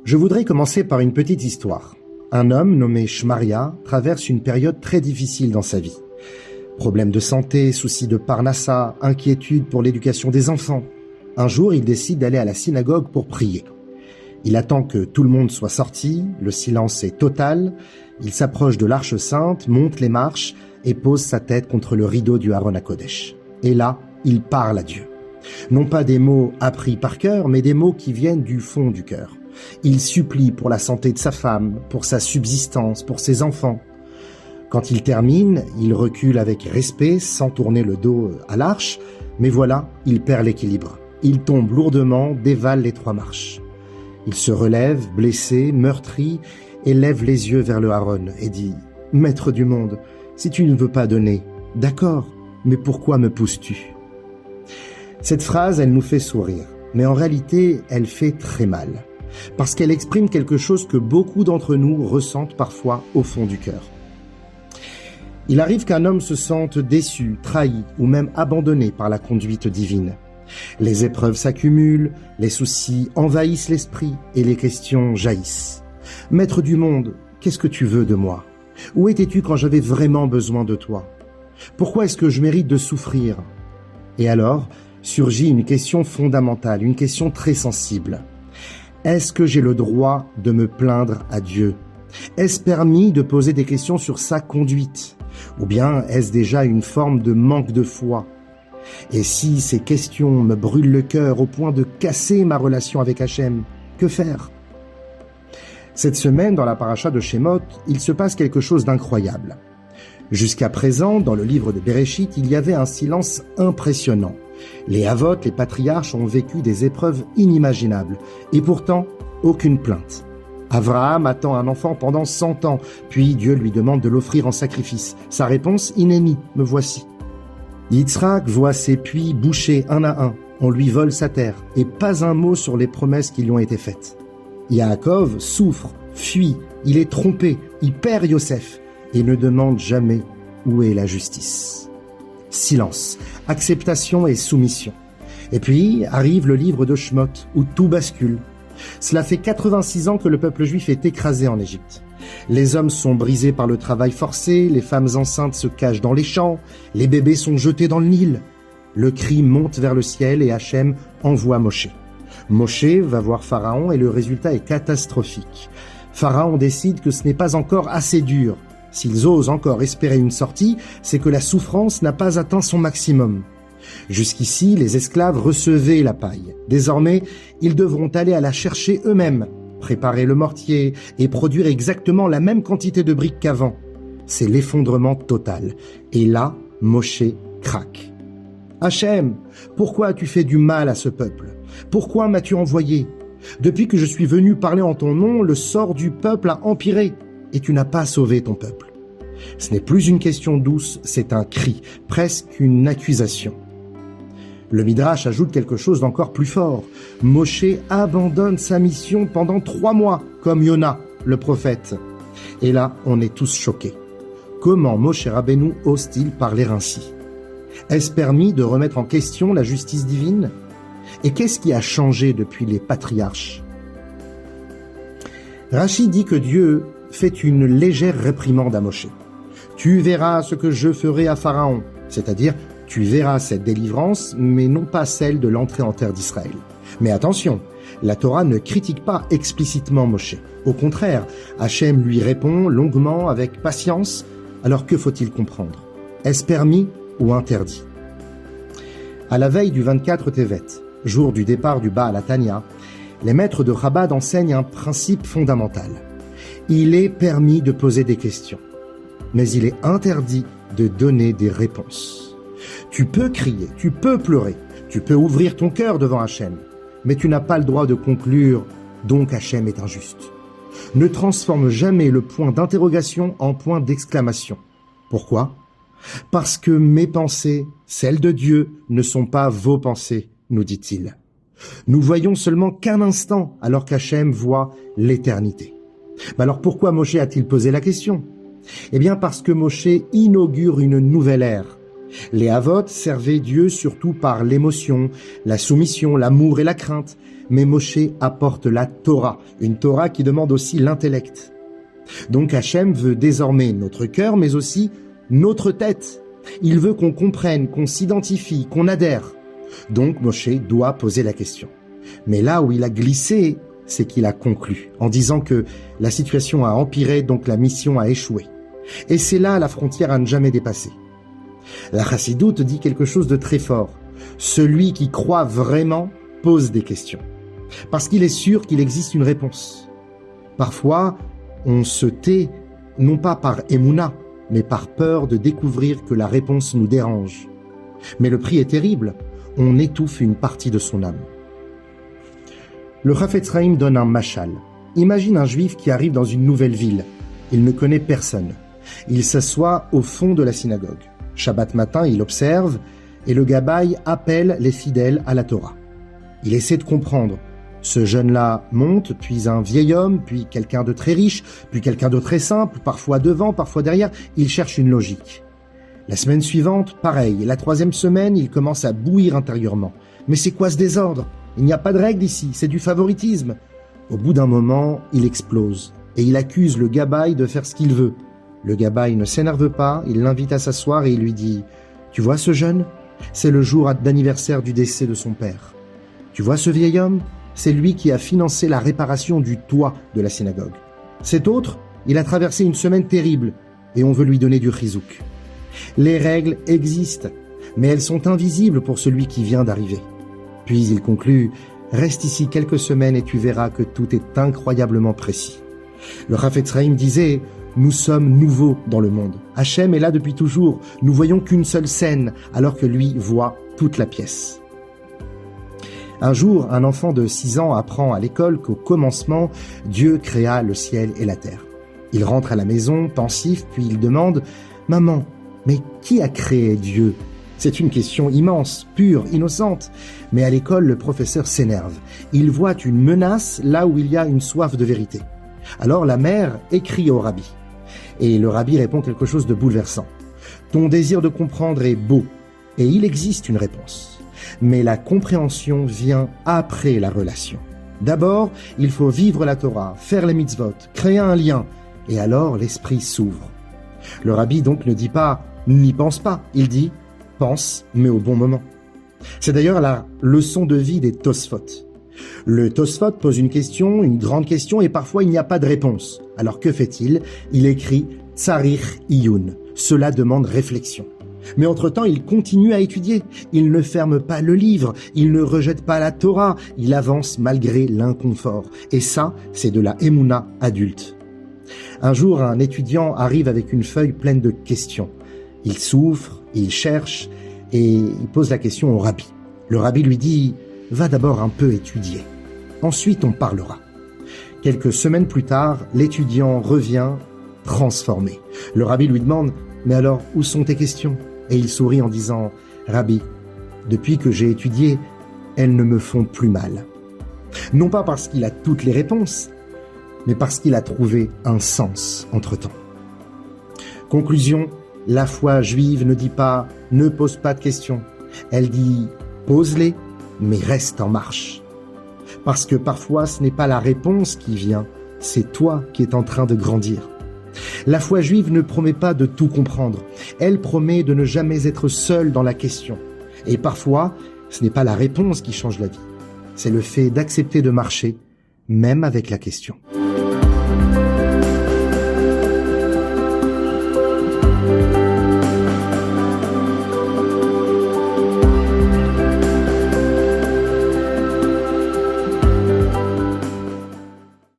Je voudrais commencer par une petite histoire. Un homme nommé Shmaria traverse une période très difficile dans sa vie. Problèmes de santé, soucis de parnassa, inquiétude pour l'éducation des enfants. Un jour, il décide d'aller à la synagogue pour prier. Il attend que tout le monde soit sorti, le silence est total. Il s'approche de l'Arche Sainte, monte les marches et pose sa tête contre le rideau du Aron HaKodesh. Et là, il parle à Dieu. Non pas des mots appris par cœur, mais des mots qui viennent du fond du cœur. Il supplie pour la santé de sa femme, pour sa subsistance, pour ses enfants. Quand il termine, il recule avec respect, sans tourner le dos à l'arche, mais voilà, il perd l'équilibre. Il tombe lourdement, dévale les 3 marches. Il se relève, blessé, meurtri, et lève les yeux vers le Haron et dit « Maître du monde, si tu ne veux pas donner, d'accord, mais pourquoi me pousses-tu » Cette phrase, elle nous fait sourire, mais en réalité, elle fait très mal, parce qu'elle exprime quelque chose que beaucoup d'entre nous ressentent parfois au fond du cœur. Il arrive qu'un homme se sente déçu, trahi ou même abandonné par la conduite divine. Les épreuves s'accumulent, les soucis envahissent l'esprit et les questions jaillissent. « Maître du monde, qu'est-ce que tu veux de moi? Où étais-tu quand j'avais vraiment besoin de toi? Pourquoi est-ce que je mérite de souffrir ?» Et alors, surgit une question fondamentale, une question très sensible. Est-ce que j'ai le droit de me plaindre à Dieu? Est-ce permis de poser des questions sur sa conduite? Ou bien est-ce déjà une forme de manque de foi? Et si ces questions me brûlent le cœur au point de casser ma relation avec Hachem, que faire? Cette semaine, dans la paracha de Shemot, il se passe quelque chose d'incroyable. Jusqu'à présent, dans le livre de Bereshit, il y avait un silence impressionnant. Les Avot, les patriarches, ont vécu des épreuves inimaginables. Et pourtant, aucune plainte. Avraham attend un enfant pendant 100 ans, puis Dieu lui demande de l'offrir en sacrifice. Sa réponse, « Inéni, me voici ». Yitzhak voit ses puits bouchés un à un. On lui vole sa terre, et pas un mot sur les promesses qui lui ont été faites. Yaakov souffre, fuit, il est trompé, il perd Yosef, et ne demande jamais où est la justice. Silence, acceptation et soumission. Et puis arrive le livre de Shemot, où tout bascule. Cela fait 86 ans que le peuple juif est écrasé en Égypte. Les hommes sont brisés par le travail forcé, les femmes enceintes se cachent dans les champs, les bébés sont jetés dans le Nil. Le cri monte vers le ciel et Hachem envoie Moshe. Moshe va voir Pharaon et le résultat est catastrophique. Pharaon décide que ce n'est pas encore assez dur. S'ils osent encore espérer une sortie, c'est que la souffrance n'a pas atteint son maximum. Jusqu'ici, les esclaves recevaient la paille. Désormais, ils devront aller à la chercher eux-mêmes, préparer le mortier et produire exactement la même quantité de briques qu'avant. C'est l'effondrement total. Et là, Moshe craque. « Hachem, pourquoi as-tu fait du mal à ce peuple? Pourquoi m'as-tu envoyé? Depuis que je suis venu parler en ton nom, le sort du peuple a empiré et tu n'as pas sauvé ton peuple. » Ce n'est plus une question douce, c'est un cri, presque une accusation. Le Midrash ajoute quelque chose d'encore plus fort. Moshe abandonne sa mission pendant 3 mois, comme Yona, le prophète. Et là, on est tous choqués. Comment Moshe Rabbeinu ose-t-il parler ainsi? Est-ce permis de remettre en question la justice divine? Et qu'est-ce qui a changé depuis les patriarches? Rashi dit que Dieu fait une légère réprimande à Moshe. « Tu verras ce que je ferai à Pharaon », c'est-à-dire « tu verras cette délivrance, mais non pas celle de l'entrée en terre d'Israël ». Mais attention, la Torah ne critique pas explicitement Moshe. Au contraire, Hachem lui répond longuement, avec patience. Alors que faut-il comprendre? Est-ce permis ou interdit? À la veille du 24 Tevet, jour du départ du Baal HaTanya, les maîtres de Chabad enseignent un principe fondamental. Il est permis de poser des questions, mais il est interdit de donner des réponses. Tu peux crier, tu peux pleurer, tu peux ouvrir ton cœur devant Hachem, mais tu n'as pas le droit de conclure « donc Hachem est injuste ». Ne transforme jamais le point d'interrogation en point d'exclamation. Pourquoi? Parce que mes pensées, celles de Dieu, ne sont pas vos pensées, nous dit-il. Nous voyons seulement qu'un instant, alors qu'Hachem voit l'éternité. Alors pourquoi Moshe a-t-il posé la question? Eh bien parce que Moshe inaugure une nouvelle ère. Les Havot servaient Dieu surtout par l'émotion, la soumission, l'amour et la crainte. Mais Moshe apporte la Torah, une Torah qui demande aussi l'intellect. Donc Hachem veut désormais notre cœur, mais aussi notre tête. Il veut qu'on comprenne, qu'on s'identifie, qu'on adhère. Donc Moshe doit poser la question. Mais là où il a glissé, c'est qu'il a conclu, en disant que la situation a empiré, donc la mission a échoué. Et c'est là la frontière à ne jamais dépasser. La Chassidoute dit quelque chose de très fort. Celui qui croit vraiment pose des questions. Parce qu'il est sûr qu'il existe une réponse. Parfois, on se tait, non pas par émouna, mais par peur de découvrir que la réponse nous dérange. Mais le prix est terrible, on étouffe une partie de son âme. Le Chafetz Chaim donne un machal. Imagine un juif qui arrive dans une nouvelle ville. Il ne connaît personne. Il s'assoit au fond de la synagogue. Shabbat matin, il observe, et le gabaï appelle les fidèles à la Torah. Il essaie de comprendre. Ce jeune-là monte, puis un vieil homme, puis quelqu'un de très riche, puis quelqu'un de très simple, parfois devant, parfois derrière. Il cherche une logique. La semaine suivante, pareil. La troisième semaine, il commence à bouillir intérieurement. Mais c'est quoi ce désordre? Il n'y a pas de règle ici, c'est du favoritisme. Au bout d'un moment, il explose, et il accuse le gabaï de faire ce qu'il veut. Le gabaï ne s'énerve pas, il l'invite à s'asseoir et il lui dit « Tu vois ce jeune? C'est le jour d'anniversaire du décès de son père. Tu vois ce vieil homme? C'est lui qui a financé la réparation du toit de la synagogue. Cet autre, il a traversé une semaine terrible et on veut lui donner du chizouk. Les règles existent, mais elles sont invisibles pour celui qui vient d'arriver. » Puis il conclut « Reste ici quelques semaines et tu verras que tout est incroyablement précis. » Le Chafetz Chaim disait « Nous sommes nouveaux dans le monde. Hachem est là depuis toujours. Nous voyons qu'une seule scène, alors que lui voit toute la pièce. » Un jour, un enfant de 6 ans apprend à l'école qu'au commencement, Dieu créa le ciel et la terre. Il rentre à la maison, pensif, puis il demande « Maman, mais qui a créé Dieu ?» C'est une question immense, pure, innocente. Mais à l'école, le professeur s'énerve. Il voit une menace là où il y a une soif de vérité. Alors la mère écrit au rabbi. Et le rabbi répond quelque chose de bouleversant. « Ton désir de comprendre est beau, et il existe une réponse. Mais la compréhension vient après la relation. D'abord, il faut vivre la Torah, faire les mitzvot, créer un lien, et alors l'esprit s'ouvre. » Le rabbi donc ne dit pas « n'y pense pas », il dit « pense, mais au bon moment ». C'est d'ailleurs la leçon de vie des Tosfot. Le Tosfot pose une question, une grande question, et parfois il n'y a pas de réponse. Alors que fait-il? Il écrit « Tsarich Iyun ». Cela demande réflexion. Mais entre-temps, il continue à étudier. Il ne ferme pas le livre, il ne rejette pas la Torah, il avance malgré l'inconfort. Et ça, c'est de la Emouna adulte. Un jour, un étudiant arrive avec une feuille pleine de questions. Il souffre, il cherche, et il pose la question au rabbi. Le rabbi lui dit « Va d'abord un peu étudier. Ensuite, on parlera. » Quelques semaines plus tard, l'étudiant revient transformé. Le rabbi lui demande « Mais alors, où sont tes questions ?» Et il sourit en disant « Rabbi, depuis que j'ai étudié, elles ne me font plus mal. » Non pas parce qu'il a toutes les réponses, mais parce qu'il a trouvé un sens entre-temps. Conclusion, la foi juive ne dit pas « Ne pose pas de questions ». Elle dit « Pose-les, mais reste en marche. » Parce que parfois, ce n'est pas la réponse qui vient, c'est toi qui es en train de grandir. La foi juive ne promet pas de tout comprendre. Elle promet de ne jamais être seule dans la question. Et parfois, ce n'est pas la réponse qui change la vie. C'est le fait d'accepter de marcher, même avec la question.